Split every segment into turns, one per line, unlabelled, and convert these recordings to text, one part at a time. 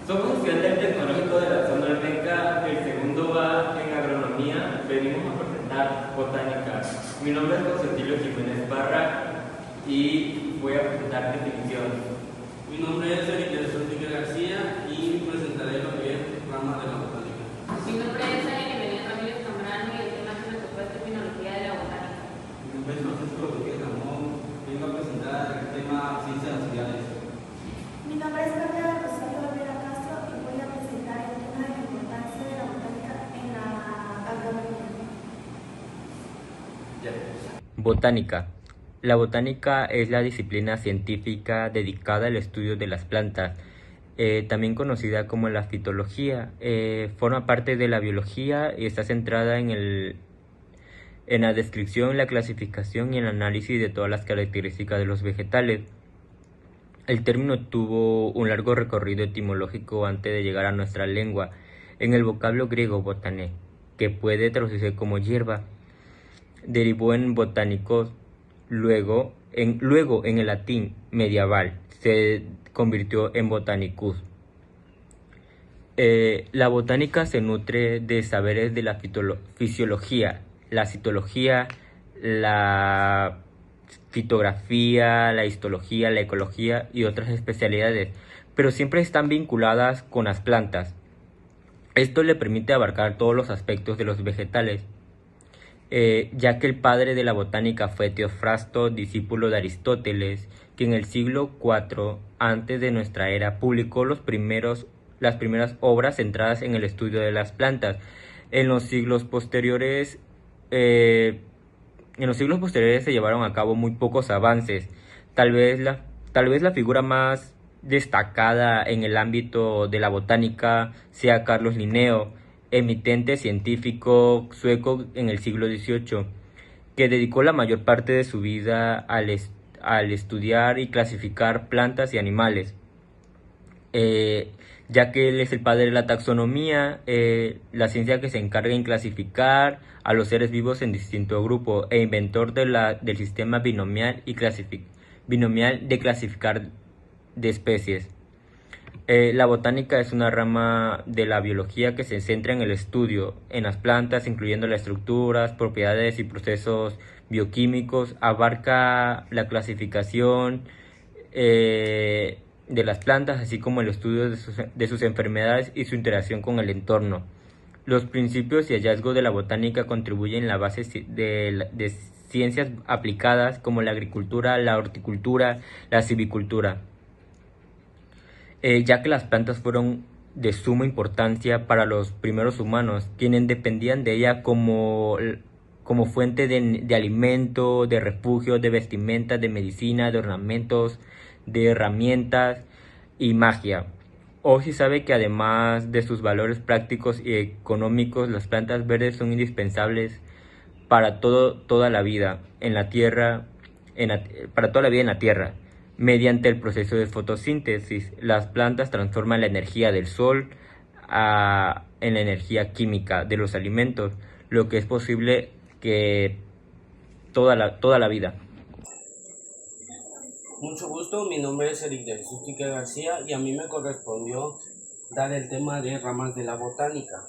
Somos estudiantes del Tecnológico de la Zona Olmeca, el segundo va en agronomía, venimos a presentar botánica. Mi nombre es José Tilio Jiménez Barra y voy a presentar definiciones.
Mi nombre es Eric Enrique García y presentaré lo que es ramas de la botánica.
Mi nombre es Ariel Evelyn Ramírez Zambrano y el tema que me tocó es terminología de la botánica.
Mi nombre es Francisco Rodríguez Ramón, vengo a presentar el tema ciencias auxiliares.
Mi nombre es Carla Rosario Olvera Castro y voy a presentar el tema de la importancia de la botánica en la agronomía.
Botánica. La botánica es la disciplina científica dedicada al estudio de las plantas, también conocida como la fitología. Forma parte de la biología y está centrada en la descripción, la clasificación y el análisis de todas las características de los vegetales. El término tuvo un largo recorrido etimológico antes de llegar a nuestra lengua, en el vocablo griego botané, que puede traducirse como hierba. Derivó en botánicos, luego en el latín medieval se convirtió en botanicus. La botánica se nutre de saberes de la fisiología, la citología, la fitografía, la histología, la ecología y otras especialidades, pero siempre están vinculadas con las plantas. Esto le permite abarcar todos los aspectos de los vegetales, ya que el padre de la botánica fue Teofrasto, discípulo de Aristóteles, que en el siglo IV antes de nuestra era publicó las primeras obras centradas en el estudio de las plantas. En los siglos posteriores se llevaron a cabo muy pocos avances. Tal vez la figura más destacada en el ámbito de la botánica sea Carlos Linneo, eminente científico sueco en el siglo XVIII, que dedicó la mayor parte de su vida al estudiar y clasificar plantas y animales. Ya que él es el padre de la taxonomía, la ciencia que se encarga en clasificar a los seres vivos en distintos grupos, e inventor del sistema binomial de clasificar de especies. La botánica es una rama de la biología que se centra en el estudio en las plantas, incluyendo las estructuras, propiedades y procesos bioquímicos. Abarca la clasificación de las plantas, así como el estudio de sus enfermedades y su interacción con el entorno. Los principios y hallazgos de la botánica contribuyen a la base de ciencias aplicadas como la agricultura, la horticultura, la silvicultura. Ya que las plantas fueron de suma importancia para los primeros humanos, quienes dependían de ella como fuente de alimento, de refugio, de vestimenta, de medicina, de ornamentos, de herramientas y magia. Hoy se sabe que además de sus valores prácticos y económicos, las plantas verdes son indispensables para toda la vida en la tierra, para toda la vida en la tierra. Mediante el proceso de fotosíntesis, las plantas transforman la energía del sol en la energía química de los alimentos, lo que es posible que toda la vida.
Mucho gusto, mi nombre es Eric Enrique García y a mí me correspondió dar el tema de ramas de la botánica.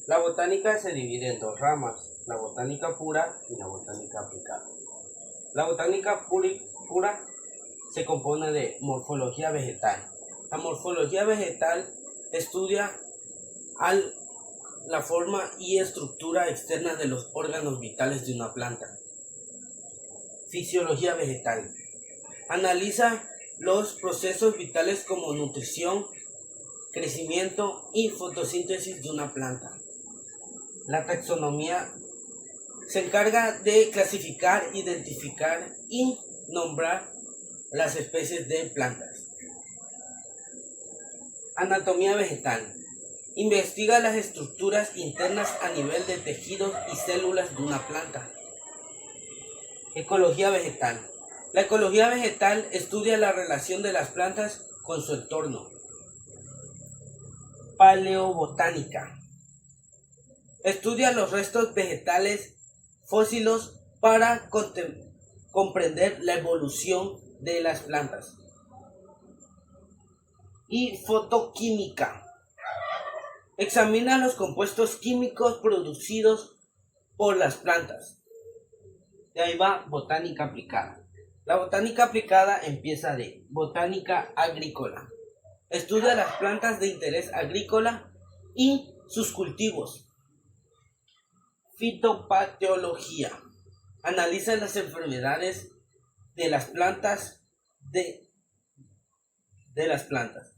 La botánica se divide en dos ramas, la botánica pura y la botánica aplicada. La botánica pura se compone de morfología vegetal. La morfología vegetal estudia la forma y estructura externa de los órganos vitales de una planta. Fisiología vegetal analiza los procesos vitales como nutrición, crecimiento y fotosíntesis de una planta. La taxonomía se encarga de clasificar, identificar y nombrar las especies de plantas. Anatomía vegetal investiga las estructuras internas a nivel de tejidos y células de una planta. Ecología vegetal. La ecología vegetal estudia la relación de las plantas con su entorno. Paleobotánica estudia los restos vegetales fósiles para comprender la evolución de las plantas. y fotoquímica. Examina los compuestos químicos producidos por las plantas. De ahí va botánica aplicada. La botánica aplicada empieza de botánica agrícola. Estudia las plantas de interés agrícola y sus cultivos. Fitopatología. Analiza las enfermedades de las plantas de las plantas.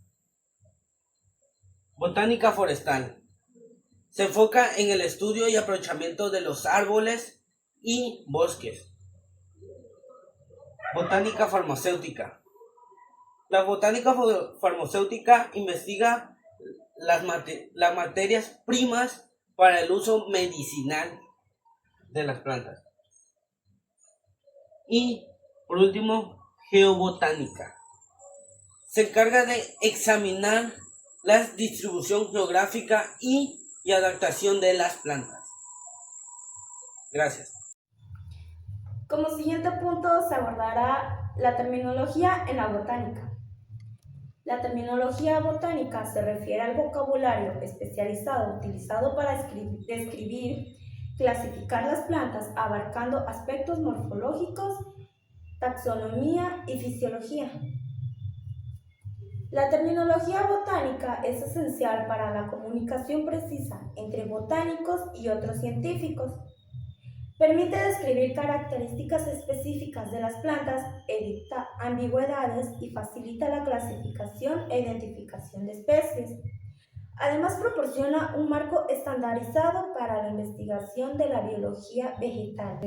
Botánica forestal. Se enfoca en el estudio y aprovechamiento de los árboles y bosques. Botánica farmacéutica. La botánica farmacéutica investiga las materias primas para el uso medicinal de las plantas. Y por último, geobotánica. Se encarga de examinar la distribución geográfica y adaptación de las plantas. Gracias.
Como siguiente punto se abordará la terminología en la botánica. La terminología botánica se refiere al vocabulario especializado utilizado para describir, clasificar las plantas, abarcando aspectos morfológicos, taxonomía y fisiología. La terminología botánica es esencial para la comunicación precisa entre botánicos y otros científicos. Permite describir características específicas de las plantas, evita ambigüedades y facilita la clasificación e identificación de especies. Además, proporciona un marco estandarizado para la investigación de la biología vegetal.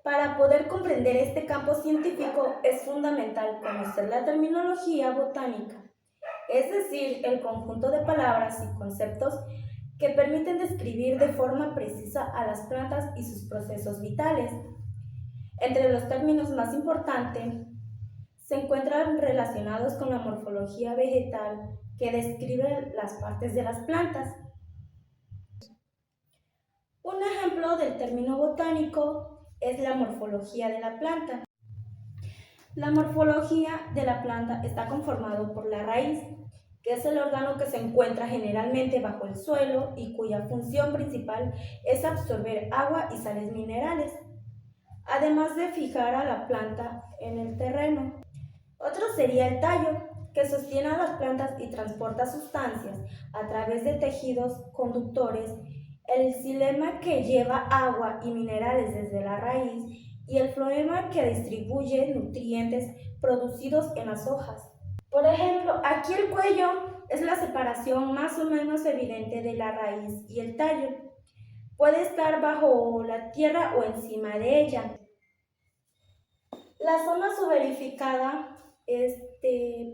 Para poder comprender este campo científico es fundamental conocer la terminología botánica, es decir, el conjunto de palabras y conceptos que permiten describir de forma precisa a las plantas y sus procesos vitales. Entre los términos más importantes se encuentran relacionados con la morfología vegetal, que describe las partes de las plantas. Un ejemplo del término botánico es la morfología de la planta. La morfología de la planta está conformado por la raíz, que es el órgano que se encuentra generalmente bajo el suelo y cuya función principal es absorber agua y sales minerales, además de fijar a la planta en el terreno. Otro sería el tallo, que sostiene a las plantas y transporta sustancias a través de tejidos conductores, el xilema que lleva agua y minerales desde la raíz y el floema que distribuye nutrientes producidos en las hojas. Por ejemplo, aquí el cuello es la separación más o menos evidente de la raíz y el tallo. Puede estar bajo la tierra o encima de ella. La zona suberificada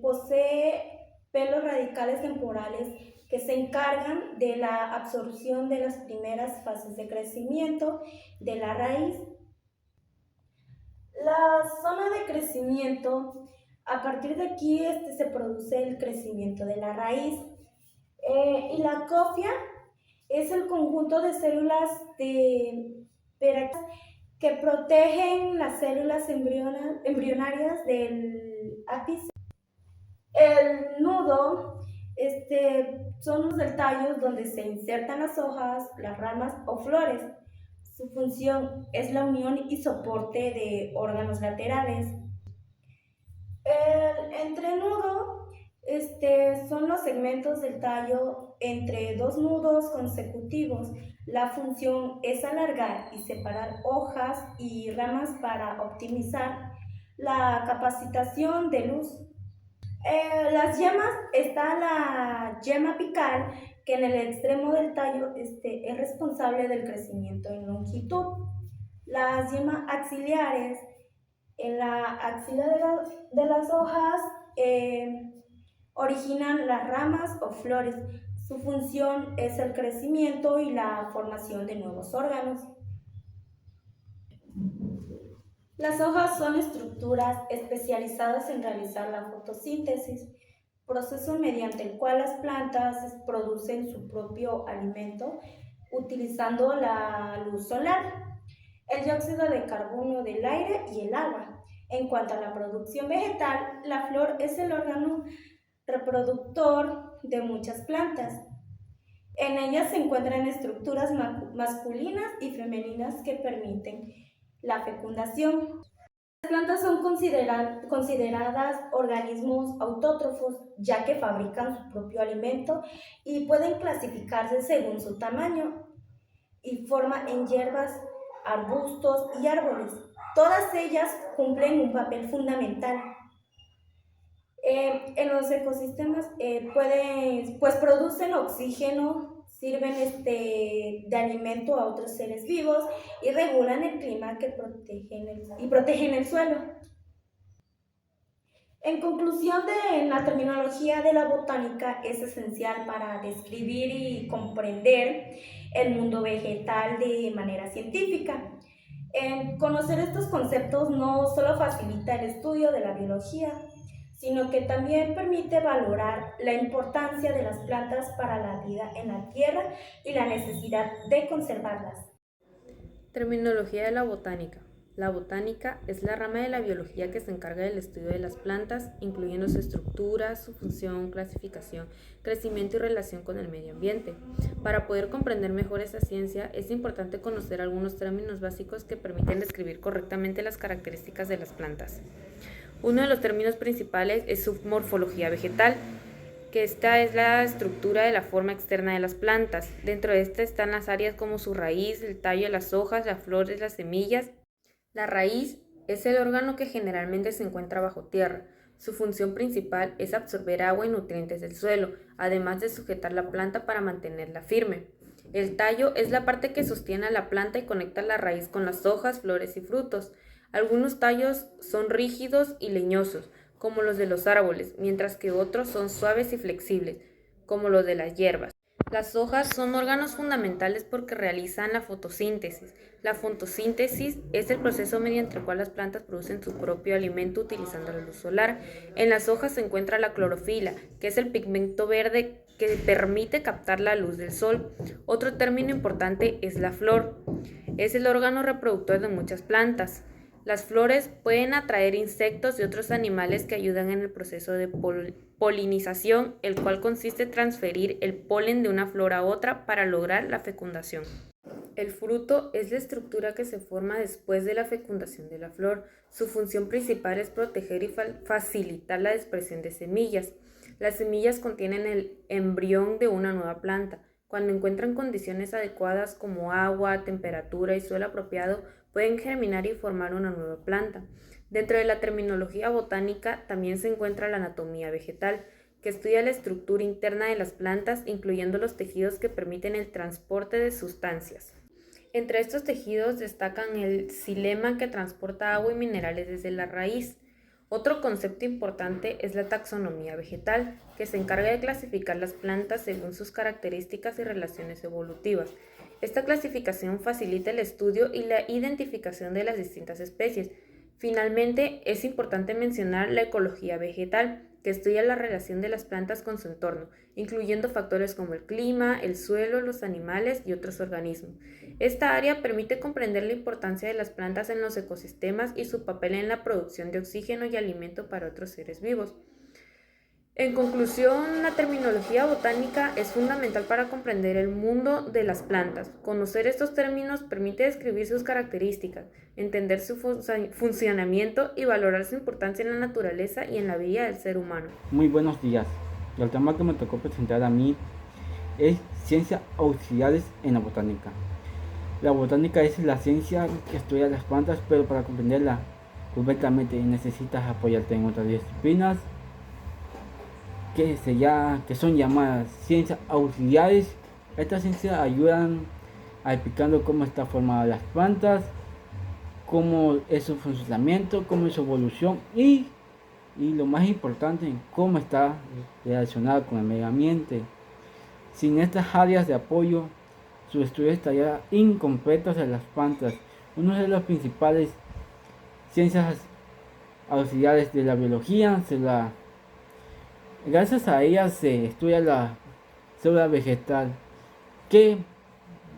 posee pelos radicales temporales que se encargan de la absorción de las primeras fases de crecimiento de la raíz. La zona de crecimiento, a partir de aquí se produce el crecimiento de la raíz. Y la cofia es el conjunto de células que protegen las células embrionarias del ápice. El nudo son los tallos donde se insertan las hojas, las ramas o flores. Su función es la unión y soporte de órganos laterales. El entrenudo son los segmentos del tallo entre dos nudos consecutivos. La función es alargar y separar hojas y ramas para optimizar la capacitación de luz. Las yemas, está la yema apical, que en el extremo del tallo es responsable del crecimiento en longitud. Las yemas axilares, en la axila de las hojas, originan las ramas o flores. Su función es el crecimiento y la formación de nuevos órganos. Las hojas son estructuras especializadas en realizar la fotosíntesis, proceso mediante el cual las plantas producen su propio alimento utilizando la luz solar, el dióxido de carbono del aire y el agua. En cuanto a la producción vegetal, la flor es el órgano reproductor de muchas plantas. En ellas se encuentran estructuras masculinas y femeninas que permiten la fecundación. Las plantas son consideradas organismos autótrofos, ya que fabrican su propio alimento y pueden clasificarse según su tamaño y forma en hierbas, arbustos y árboles. Todas ellas cumplen un papel fundamental. En los ecosistemas pues producen oxígeno, sirven de alimento a otros seres vivos y regulan el clima protegen el suelo. En conclusión, la terminología de la botánica es esencial para describir y comprender el mundo vegetal de manera científica. Conocer estos conceptos no solo facilita el estudio de la biología, sino que también permite valorar la importancia de las plantas para la vida en la tierra y la necesidad de conservarlas.
Terminología de la botánica. La botánica es la rama de la biología que se encarga del estudio de las plantas, incluyendo su estructura, su función, clasificación, crecimiento y relación con el medio ambiente. Para poder comprender mejor esa ciencia, es importante conocer algunos términos básicos que permiten describir correctamente las características de las plantas. Uno de los términos principales es su morfología vegetal, que esta es la estructura de la forma externa de las plantas. Dentro de esta están las áreas como su raíz, el tallo, las hojas, las flores, las semillas. La raíz es el órgano que generalmente se encuentra bajo tierra. Su función principal es absorber agua y nutrientes del suelo, además de sujetar la planta para mantenerla firme. El tallo es la parte que sostiene a la planta y conecta la raíz con las hojas, flores y frutos. Algunos tallos son rígidos y leñosos, como los de los árboles, mientras que otros son suaves y flexibles, como los de las hierbas. Las hojas son órganos fundamentales porque realizan la fotosíntesis. La fotosíntesis es el proceso mediante el cual las plantas producen su propio alimento utilizando la luz solar. En las hojas se encuentra la clorofila, que es el pigmento verde que permite captar la luz del sol. Otro término importante es la flor. Es el órgano reproductor de muchas plantas. Las flores pueden atraer insectos y otros animales que ayudan en el proceso de polinización, el cual consiste en transferir el polen de una flor a otra para lograr la fecundación. El fruto es la estructura que se forma después de la fecundación de la flor. Su función principal es proteger y facilitar la dispersión de semillas. Las semillas contienen el embrión de una nueva planta. Cuando encuentran condiciones adecuadas como agua, temperatura y suelo apropiado, pueden germinar y formar una nueva planta. Dentro de la terminología botánica también se encuentra la anatomía vegetal, que estudia la estructura interna de las plantas, incluyendo los tejidos que permiten el transporte de sustancias. Entre estos tejidos destacan el xilema, que transporta agua y minerales desde la raíz. Otro concepto importante es la taxonomía vegetal, que se encarga de clasificar las plantas según sus características y relaciones evolutivas. Esta clasificación facilita el estudio y la identificación de las distintas especies. Finalmente, es importante mencionar la ecología vegetal, que estudia la relación de las plantas con su entorno, incluyendo factores como el clima, el suelo, los animales y otros organismos. Esta área permite comprender la importancia de las plantas en los ecosistemas y su papel en la producción de oxígeno y alimento para otros seres vivos. En conclusión, la terminología botánica es fundamental para comprender el mundo de las plantas. Conocer estos términos permite describir sus características, entender su funcionamiento y valorar su importancia en la naturaleza y en la vida del ser humano.
Muy buenos días. El tema que me tocó presentar a mí es ciencias auxiliares en la botánica. La botánica es la ciencia que estudia las plantas, pero para comprenderla correctamente necesitas apoyarte en otras disciplinas que son llamadas ciencias auxiliares. Estas ciencias ayudan a explicar cómo está formada las plantas, cómo es su funcionamiento, cómo es su evolución y lo más importante, cómo está relacionada con el medio ambiente. Sin estas áreas de apoyo, su estudio estaría incompleto de las plantas. Una de las principales ciencias auxiliares de la biología gracias a ella se estudia la célula vegetal, que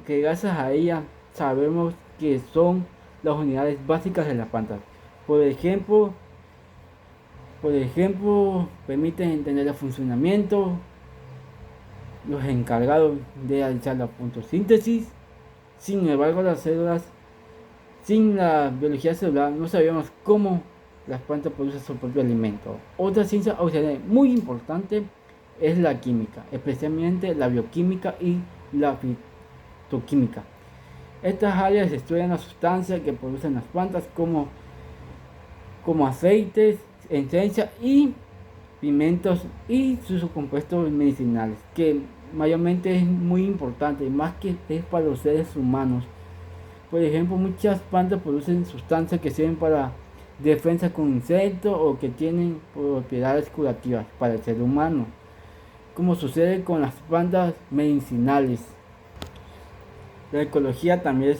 gracias a ella sabemos que son las unidades básicas de las plantas. Por ejemplo, permiten entender el funcionamiento, los encargados de realizar la fotosíntesis. Sin embargo, las células, sin la biología celular, no sabíamos cómo las plantas producen su propio alimento. Otra ciencia auxiliar muy importante es la química, especialmente la bioquímica y la fitoquímica. Estas áreas estudian las sustancias que producen las plantas como aceites, esencias y pigmentos y sus compuestos medicinales, que mayormente es muy importante, más que es para los seres humanos. Por ejemplo, muchas plantas producen sustancias que sirven para defensa con insectos o que tienen propiedades curativas para el ser humano, como sucede con las plantas medicinales. La ecología también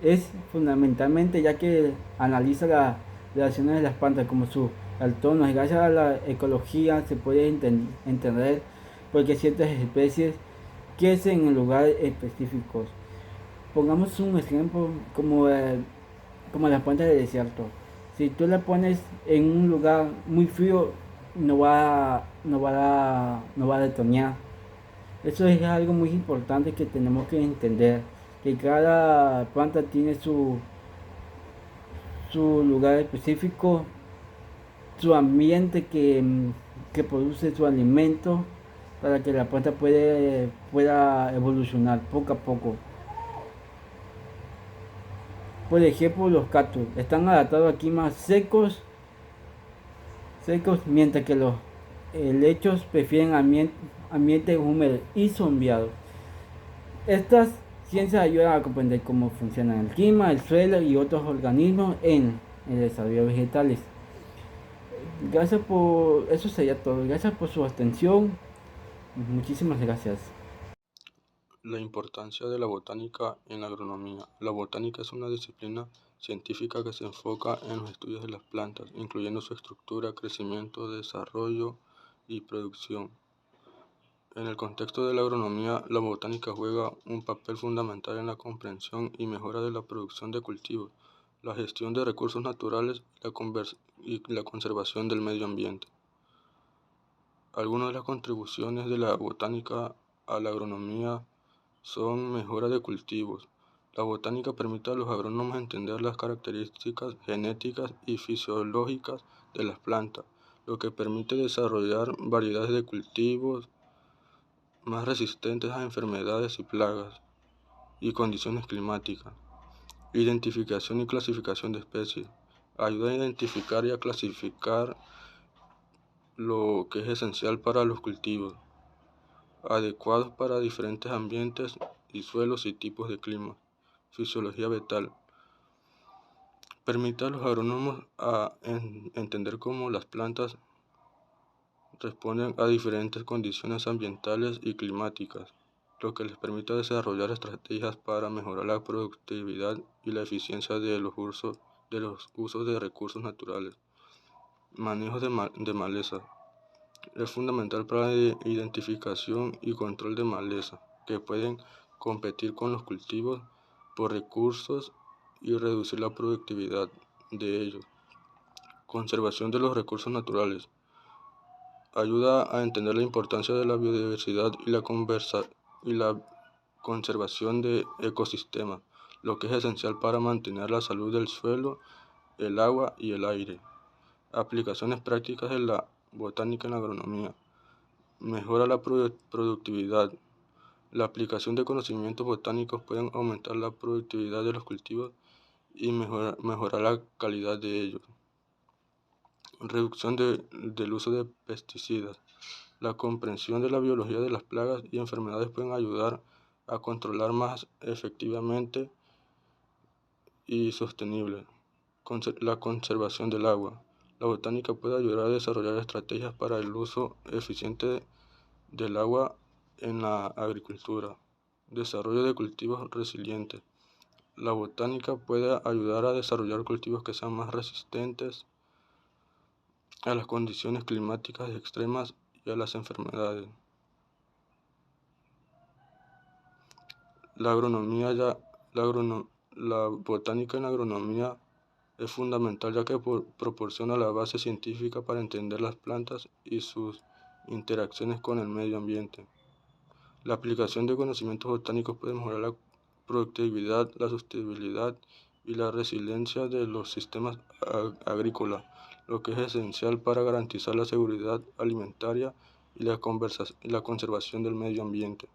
es fundamentalmente, ya que analiza las relaciones de las plantas como su entorno. Gracias a la ecología se puede entender por qué ciertas especies crecen en lugares específicos. Pongamos un ejemplo como las plantas de desierto. Si tú la pones en un lugar muy frío, no va a detonar. Eso es algo muy importante que tenemos que entender, que cada planta tiene su lugar específico, su ambiente que produce su alimento para que la planta pueda evolucionar poco a poco. Por ejemplo, los cactus están adaptados a climas secos, mientras que los helechos prefieren ambientes húmedos y sombreados. Estas ciencias ayudan a comprender cómo funciona el clima, el suelo y otros organismos en el desarrollo de vegetales. Eso sería todo. Gracias por su atención. Muchísimas gracias.
La importancia de la botánica en la agronomía. La botánica es una disciplina científica que se enfoca en los estudios de las plantas, incluyendo su estructura, crecimiento, desarrollo y producción. En el contexto de la agronomía, la botánica juega un papel fundamental en la comprensión y mejora de la producción de cultivos, la gestión de recursos naturales y la conservación del medio ambiente. Algunas de las contribuciones de la botánica a la agronomía son mejora de cultivos. La botánica permite a los agrónomos entender las características genéticas y fisiológicas de las plantas, lo que permite desarrollar variedades de cultivos más resistentes a enfermedades y plagas y condiciones climáticas. Identificación y clasificación de especies. Ayuda a identificar y a clasificar lo que es esencial para los cultivos, adecuados para diferentes ambientes y suelos y tipos de clima. Fisiología vegetal. Permite a los agrónomos entender cómo las plantas responden a diferentes condiciones ambientales y climáticas, lo que les permite desarrollar estrategias para mejorar la productividad y la eficiencia de los usos de recursos naturales. Manejo de maleza. Es fundamental para la identificación y control de maleza, que pueden competir con los cultivos por recursos y reducir la productividad de ellos. Conservación de los recursos naturales. Ayuda a entender la importancia de la biodiversidad y la conservación de ecosistemas, lo que es esencial para mantener la salud del suelo, el agua y el aire. Aplicaciones prácticas de la botánica en la agronomía. Mejora la productividad. La aplicación de conocimientos botánicos pueden aumentar la productividad de los cultivos y mejorar la calidad de ellos. Reducción del uso de pesticidas. La comprensión de la biología de las plagas y enfermedades pueden ayudar a controlar más efectivamente y sostenible. La conservación del agua. La botánica puede ayudar a desarrollar estrategias para el uso eficiente del agua en la agricultura. Desarrollo de cultivos resilientes. La botánica puede ayudar a desarrollar cultivos que sean más resistentes a las condiciones climáticas extremas y a las enfermedades. La botánica en la agronomía Es fundamental ya que proporciona la base científica para entender las plantas y sus interacciones con el medio ambiente. La aplicación de conocimientos botánicos puede mejorar la productividad, la sostenibilidad y la resiliencia de los sistemas agrícolas, lo que es esencial para garantizar la seguridad alimentaria y la conservación del medio ambiente.